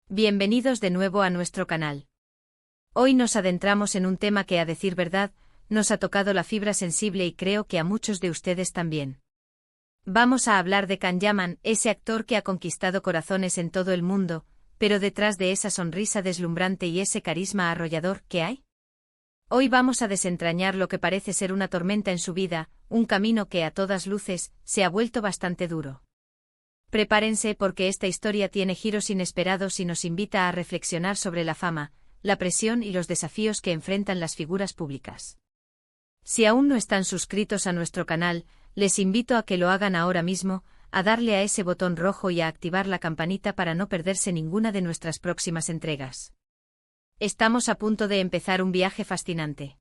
Bienvenidos de nuevo a nuestro canal. Hoy nos adentramos en un tema que, a decir verdad, nos ha tocado la fibra sensible y creo que a muchos de ustedes también. Vamos a hablar de Can Yaman, ese actor que ha conquistado corazones en todo el mundo, pero detrás de esa sonrisa deslumbrante y ese carisma arrollador, ¿qué hay? Hoy vamos a desentrañar lo que parece ser una tormenta en su vida, un camino que a todas luces se ha vuelto bastante duro. Prepárense porque esta historia tiene giros inesperados y nos invita a reflexionar sobre la fama, la presión y los desafíos que enfrentan las figuras públicas. Si aún no están suscritos a nuestro canal, les invito a que lo hagan ahora mismo, a darle a ese botón rojo y a activar la campanita para no perderse ninguna de nuestras próximas entregas. Estamos a punto de empezar un viaje fascinante.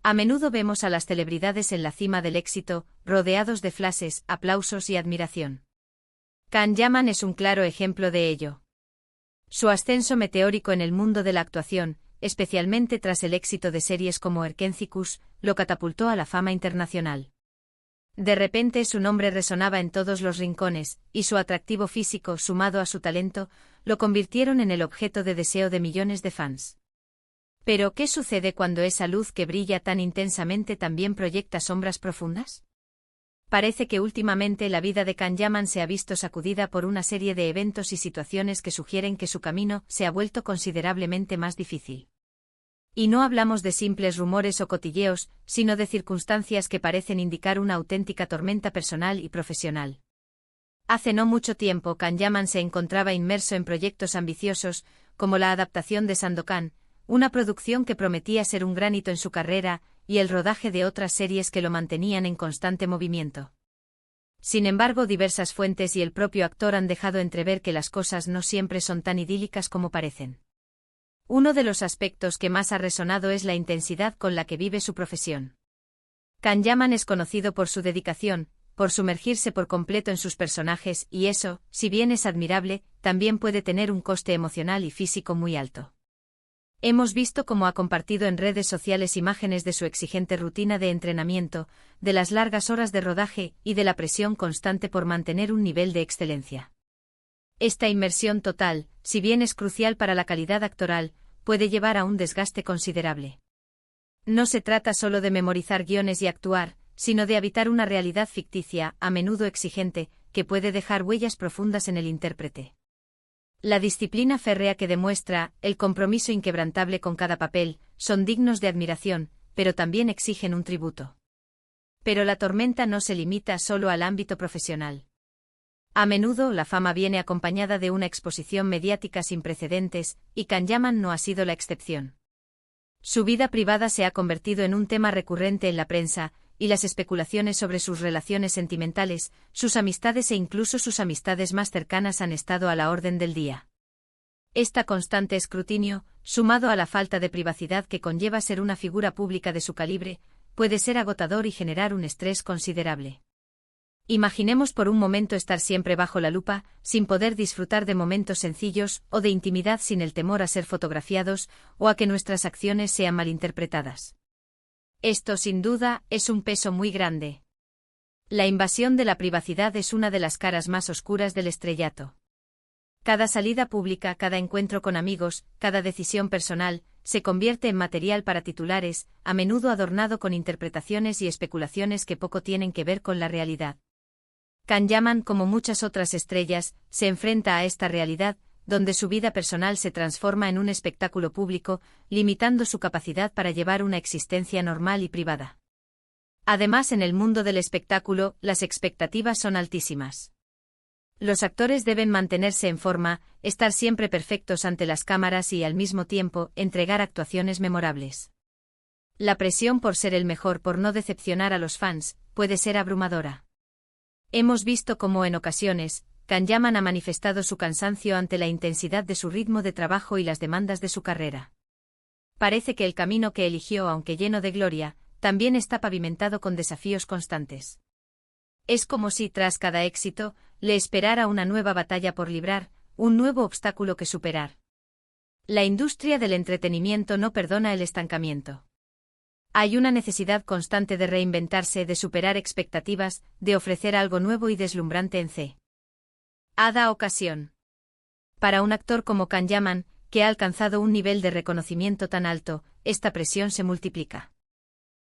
A menudo vemos a las celebridades en la cima del éxito, rodeados de flashes, aplausos y admiración. Can Yaman es un claro ejemplo de ello. Su ascenso meteórico en el mundo de la actuación, especialmente tras el éxito de series como Erkencikus, lo catapultó a la fama internacional. De repente su nombre resonaba en todos los rincones, y su atractivo físico, sumado a su talento, lo convirtieron en el objeto de deseo de millones de fans. Pero, ¿qué sucede cuando esa luz que brilla tan intensamente también proyecta sombras profundas? Parece que últimamente la vida de Can Yaman se ha visto sacudida por una serie de eventos y situaciones que sugieren que su camino se ha vuelto considerablemente más difícil. Y no hablamos de simples rumores o cotilleos, sino de circunstancias que parecen indicar una auténtica tormenta personal y profesional. Hace no mucho tiempo Can Yaman se encontraba inmerso en proyectos ambiciosos, como la adaptación de Sandokan, una producción que prometía ser un gran hito en su carrera, y el rodaje de otras series que lo mantenían en constante movimiento. Sin embargo, diversas fuentes y el propio actor han dejado entrever que las cosas no siempre son tan idílicas como parecen. Uno de los aspectos que más ha resonado es la intensidad con la que vive su profesión. Can Yaman es conocido por su dedicación, por sumergirse por completo en sus personajes y eso, si bien es admirable, también puede tener un coste emocional y físico muy alto. Hemos visto cómo ha compartido en redes sociales imágenes de su exigente rutina de entrenamiento, de las largas horas de rodaje y de la presión constante por mantener un nivel de excelencia. Esta inmersión total, si bien es crucial para la calidad actoral, puede llevar a un desgaste considerable. No se trata solo de memorizar guiones y actuar, sino de habitar una realidad ficticia, a menudo exigente, que puede dejar huellas profundas en el intérprete. La disciplina férrea que demuestra, el compromiso inquebrantable con cada papel, son dignos de admiración, pero también exigen un tributo. Pero la tormenta no se limita solo al ámbito profesional. A menudo la fama viene acompañada de una exposición mediática sin precedentes, y Can Yaman no ha sido la excepción. Su vida privada se ha convertido en un tema recurrente en la prensa, y las especulaciones sobre sus relaciones sentimentales, sus amistades e incluso sus amistades más cercanas han estado a la orden del día. Este constante escrutinio, sumado a la falta de privacidad que conlleva ser una figura pública de su calibre, puede ser agotador y generar un estrés considerable. Imaginemos por un momento estar siempre bajo la lupa, sin poder disfrutar de momentos sencillos o de intimidad sin el temor a ser fotografiados o a que nuestras acciones sean malinterpretadas. Esto, sin duda, es un peso muy grande. La invasión de la privacidad es una de las caras más oscuras del estrellato. Cada salida pública, cada encuentro con amigos, cada decisión personal, se convierte en material para titulares, a menudo adornado con interpretaciones y especulaciones que poco tienen que ver con la realidad. Can Yaman, como muchas otras estrellas, se enfrenta a esta realidad, donde su vida personal se transforma en un espectáculo público, limitando su capacidad para llevar una existencia normal y privada. Además, en el mundo del espectáculo, las expectativas son altísimas. Los actores deben mantenerse en forma, estar siempre perfectos ante las cámaras y, al mismo tiempo, entregar actuaciones memorables. La presión por ser el mejor, por no decepcionar a los fans, puede ser abrumadora. Hemos visto cómo en ocasiones, Can Yaman ha manifestado su cansancio ante la intensidad de su ritmo de trabajo y las demandas de su carrera. Parece que el camino que eligió, aunque lleno de gloria, también está pavimentado con desafíos constantes. Es como si tras cada éxito, le esperara una nueva batalla por librar, un nuevo obstáculo que superar. La industria del entretenimiento no perdona el estancamiento. Hay una necesidad constante de reinventarse, de superar expectativas, de ofrecer algo nuevo y deslumbrante en cada ocasión. Para un actor como Can Yaman, que ha alcanzado un nivel de reconocimiento tan alto, esta presión se multiplica.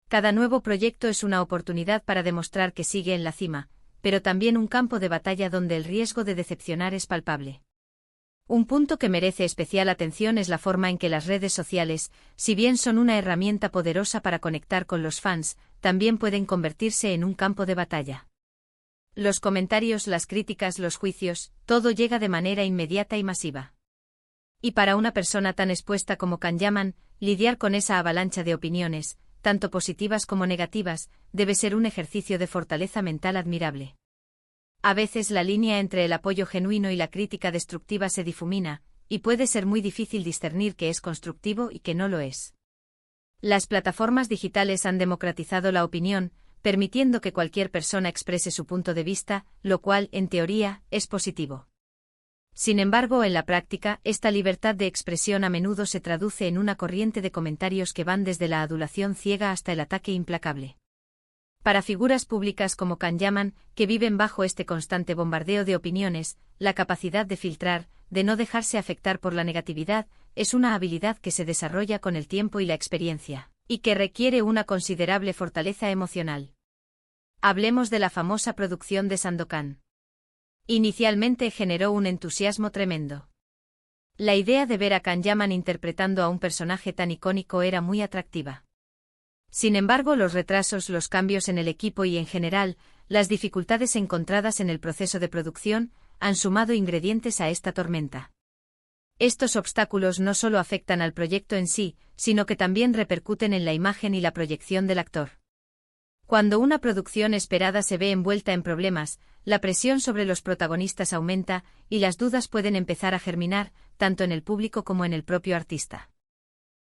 Cada nuevo proyecto es una oportunidad para demostrar que sigue en la cima, pero también un campo de batalla donde el riesgo de decepcionar es palpable. Un punto que merece especial atención es la forma en que las redes sociales, si bien son una herramienta poderosa para conectar con los fans, también pueden convertirse en un campo de batalla. Los comentarios, las críticas, los juicios, todo llega de manera inmediata y masiva. Y para una persona tan expuesta como Can Yaman, lidiar con esa avalancha de opiniones, tanto positivas como negativas, debe ser un ejercicio de fortaleza mental admirable. A veces la línea entre el apoyo genuino y la crítica destructiva se difumina, y puede ser muy difícil discernir qué es constructivo y qué no lo es. Las plataformas digitales han democratizado la opinión, permitiendo que cualquier persona exprese su punto de vista, lo cual, en teoría, es positivo. Sin embargo, en la práctica, esta libertad de expresión a menudo se traduce en una corriente de comentarios que van desde la adulación ciega hasta el ataque implacable. Para figuras públicas como Can Yaman, que viven bajo este constante bombardeo de opiniones, la capacidad de filtrar, de no dejarse afectar por la negatividad, es una habilidad que se desarrolla con el tiempo y la experiencia, y que requiere una considerable fortaleza emocional. Hablemos de la famosa producción de Sandokan. Inicialmente generó un entusiasmo tremendo. La idea de ver a Can Yaman interpretando a un personaje tan icónico era muy atractiva. Sin embargo, los retrasos, los cambios en el equipo y, en general, las dificultades encontradas en el proceso de producción, han sumado ingredientes a esta tormenta. Estos obstáculos no solo afectan al proyecto en sí, sino que también repercuten en la imagen y la proyección del actor. Cuando una producción esperada se ve envuelta en problemas, la presión sobre los protagonistas aumenta, y las dudas pueden empezar a germinar, tanto en el público como en el propio artista.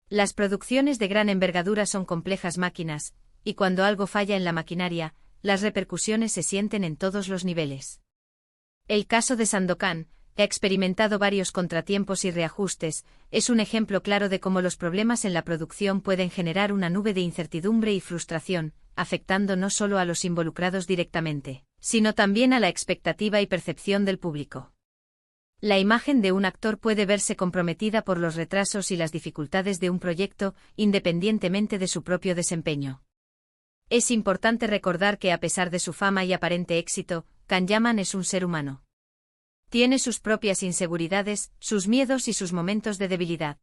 Las producciones de gran envergadura son complejas máquinas, y cuando algo falla en la maquinaria, las repercusiones se sienten en todos los niveles. El caso de Sandokan, que ha experimentado varios contratiempos y reajustes, es un ejemplo claro de cómo los problemas en la producción pueden generar una nube de incertidumbre y frustración, afectando no solo a los involucrados directamente, sino también a la expectativa y percepción del público. La imagen de un actor puede verse comprometida por los retrasos y las dificultades de un proyecto, independientemente de su propio desempeño. Es importante recordar que a pesar de su fama y aparente éxito, Can Yaman es un ser humano. Tiene sus propias inseguridades, sus miedos y sus momentos de debilidad.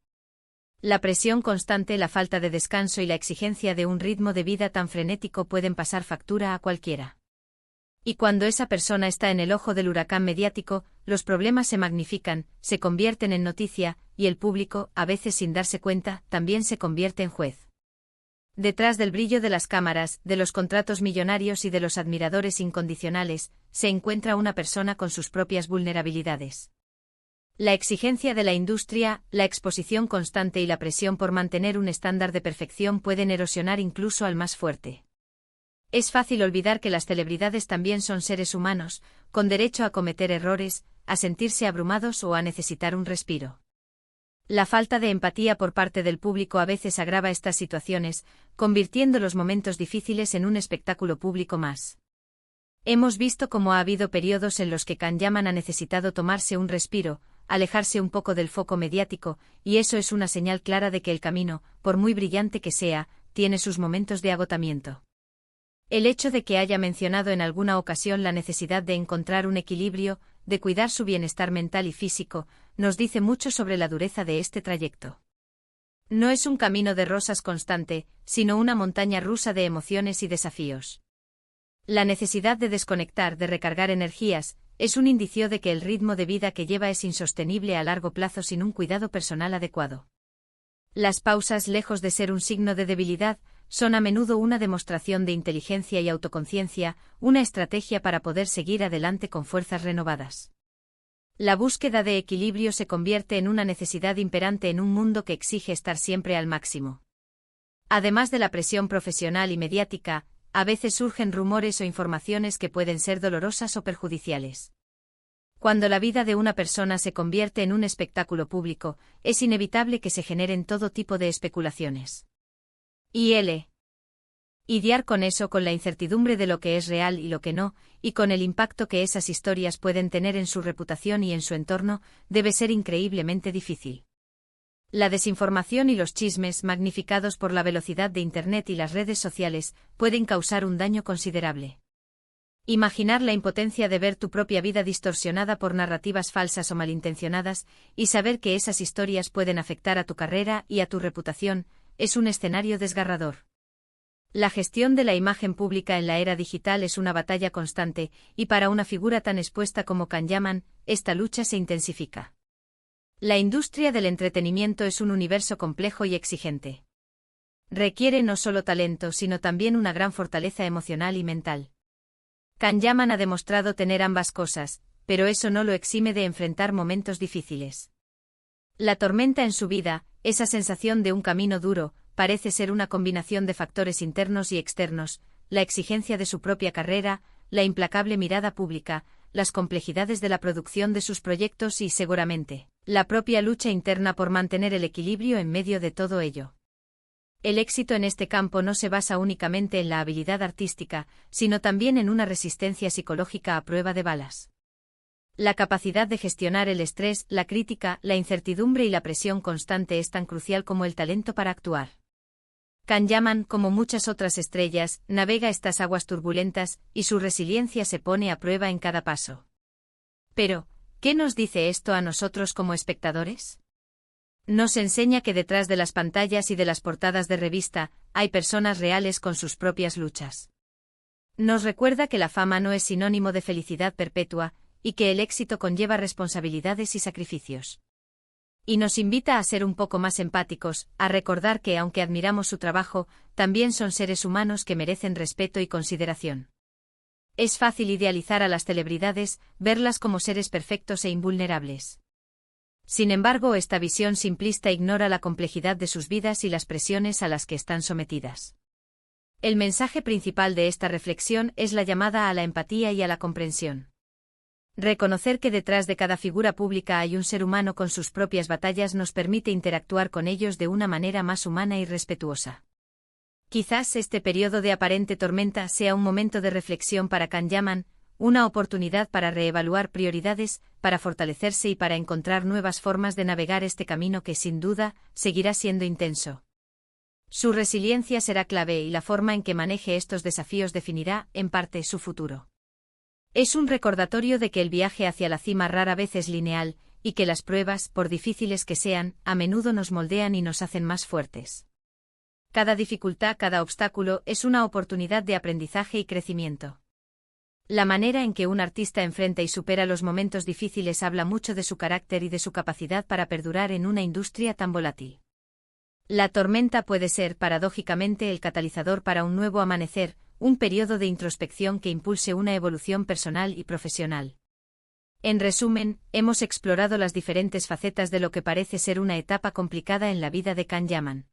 La presión constante, la falta de descanso y la exigencia de un ritmo de vida tan frenético pueden pasar factura a cualquiera. Y cuando esa persona está en el ojo del huracán mediático, los problemas se magnifican, se convierten en noticia, y el público, a veces sin darse cuenta, también se convierte en juez. Detrás del brillo de las cámaras, de los contratos millonarios y de los admiradores incondicionales, se encuentra una persona con sus propias vulnerabilidades. La exigencia de la industria, la exposición constante y la presión por mantener un estándar de perfección pueden erosionar incluso al más fuerte. Es fácil olvidar que las celebridades también son seres humanos, con derecho a cometer errores, a sentirse abrumados o a necesitar un respiro. La falta de empatía por parte del público a veces agrava estas situaciones, convirtiendo los momentos difíciles en un espectáculo público más. Hemos visto cómo ha habido periodos en los que Can Yaman ha necesitado tomarse un respiro, alejarse un poco del foco mediático, y eso es una señal clara de que el camino, por muy brillante que sea, tiene sus momentos de agotamiento. El hecho de que haya mencionado en alguna ocasión la necesidad de encontrar un equilibrio, de cuidar su bienestar mental y físico, nos dice mucho sobre la dureza de este trayecto. No es un camino de rosas constante, sino una montaña rusa de emociones y desafíos. La necesidad de desconectar, de recargar energías, es un indicio de que el ritmo de vida que lleva es insostenible a largo plazo sin un cuidado personal adecuado. Las pausas, lejos de ser un signo de debilidad, son a menudo una demostración de inteligencia y autoconciencia, una estrategia para poder seguir adelante con fuerzas renovadas. La búsqueda de equilibrio se convierte en una necesidad imperante en un mundo que exige estar siempre al máximo. Además de la presión profesional y mediática, a veces surgen rumores o informaciones que pueden ser dolorosas o perjudiciales. Cuando la vida de una persona se convierte en un espectáculo público, es inevitable que se generen todo tipo de especulaciones. Lidiar con eso, con la incertidumbre de lo que es real y lo que no, y con el impacto que esas historias pueden tener en su reputación y en su entorno, debe ser increíblemente difícil. La desinformación y los chismes, magnificados por la velocidad de Internet y las redes sociales, pueden causar un daño considerable. Imaginar la impotencia de ver tu propia vida distorsionada por narrativas falsas o malintencionadas, y saber que esas historias pueden afectar a tu carrera y a tu reputación, es un escenario desgarrador. La gestión de la imagen pública en la era digital es una batalla constante, y para una figura tan expuesta como Kanyaman, esta lucha se intensifica. La industria del entretenimiento es un universo complejo y exigente. Requiere no solo talento, sino también una gran fortaleza emocional y mental. Kanyaman ha demostrado tener ambas cosas, pero eso no lo exime de enfrentar momentos difíciles. La tormenta en su vida, esa sensación de un camino duro, parece ser una combinación de factores internos y externos: la exigencia de su propia carrera, la implacable mirada pública, las complejidades de la producción de sus proyectos y, seguramente, la propia lucha interna por mantener el equilibrio en medio de todo ello. El éxito en este campo no se basa únicamente en la habilidad artística, sino también en una resistencia psicológica a prueba de balas. La capacidad de gestionar el estrés, la crítica, la incertidumbre y la presión constante es tan crucial como el talento para actuar. Kanyaman, como muchas otras estrellas, navega estas aguas turbulentas, y su resiliencia se pone a prueba en cada paso. Pero, ¿qué nos dice esto a nosotros como espectadores? Nos enseña que detrás de las pantallas y de las portadas de revista, hay personas reales con sus propias luchas. Nos recuerda que la fama no es sinónimo de felicidad perpetua, y que el éxito conlleva responsabilidades y sacrificios. Y nos invita a ser un poco más empáticos, a recordar que, aunque admiramos su trabajo, también son seres humanos que merecen respeto y consideración. Es fácil idealizar a las celebridades, verlas como seres perfectos e invulnerables. Sin embargo, esta visión simplista ignora la complejidad de sus vidas y las presiones a las que están sometidas. El mensaje principal de esta reflexión es la llamada a la empatía y a la comprensión. Reconocer que detrás de cada figura pública hay un ser humano con sus propias batallas nos permite interactuar con ellos de una manera más humana y respetuosa. Quizás este periodo de aparente tormenta sea un momento de reflexión para Kanyaman, una oportunidad para reevaluar prioridades, para fortalecerse y para encontrar nuevas formas de navegar este camino que, sin duda, seguirá siendo intenso. Su resiliencia será clave y la forma en que maneje estos desafíos definirá, en parte, su futuro. Es un recordatorio de que el viaje hacia la cima rara vez es lineal, y que las pruebas, por difíciles que sean, a menudo nos moldean y nos hacen más fuertes. Cada dificultad, cada obstáculo, es una oportunidad de aprendizaje y crecimiento. La manera en que un artista enfrenta y supera los momentos difíciles habla mucho de su carácter y de su capacidad para perdurar en una industria tan volátil. La tormenta puede ser, paradójicamente, el catalizador para un nuevo amanecer, un periodo de introspección que impulse una evolución personal y profesional. En resumen, hemos explorado las diferentes facetas de lo que parece ser una etapa complicada en la vida de Kanyaman.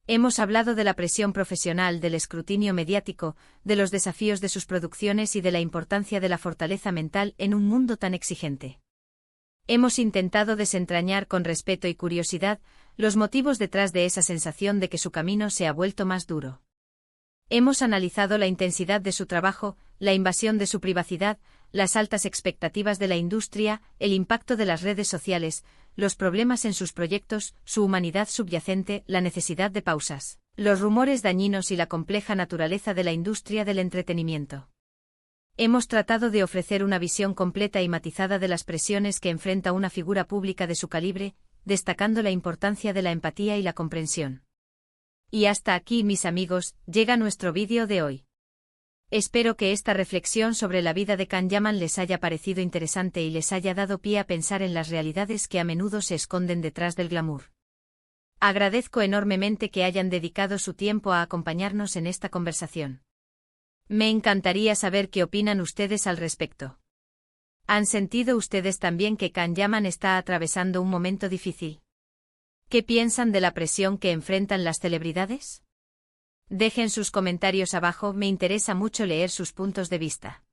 Hemos hablado de la presión profesional, del escrutinio mediático, de los desafíos de sus producciones y de la importancia de la fortaleza mental en un mundo tan exigente. Hemos intentado desentrañar con respeto y curiosidad los motivos detrás de esa sensación de que su camino se ha vuelto más duro. Hemos analizado la intensidad de su trabajo, la invasión de su privacidad, las altas expectativas de la industria, el impacto de las redes sociales, los problemas en sus proyectos, su humanidad subyacente, la necesidad de pausas, los rumores dañinos y la compleja naturaleza de la industria del entretenimiento. Hemos tratado de ofrecer una visión completa y matizada de las presiones que enfrenta una figura pública de su calibre, destacando la importancia de la empatía y la comprensión. Y hasta aquí, mis amigos, llega nuestro vídeo de hoy. Espero que esta reflexión sobre la vida de Kanyaman les haya parecido interesante y les haya dado pie a pensar en las realidades que a menudo se esconden detrás del glamour. Agradezco enormemente que hayan dedicado su tiempo a acompañarnos en esta conversación. Me encantaría saber qué opinan ustedes al respecto. ¿Han sentido ustedes también que Kanyaman está atravesando un momento difícil? ¿Qué piensan de la presión que enfrentan las celebridades? Dejen sus comentarios abajo, me interesa mucho leer sus puntos de vista.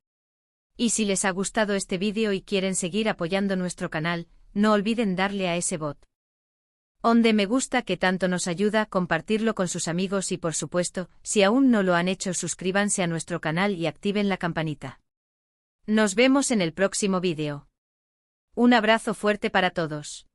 Y si les ha gustado este vídeo y quieren seguir apoyando nuestro canal, no olviden darle a ese bot. Onde me gusta que tanto nos ayuda, compartirlo con sus amigos y por supuesto, si aún no lo han hecho, suscríbanse a nuestro canal y activen la campanita. Nos vemos en el próximo vídeo. Un abrazo fuerte para todos.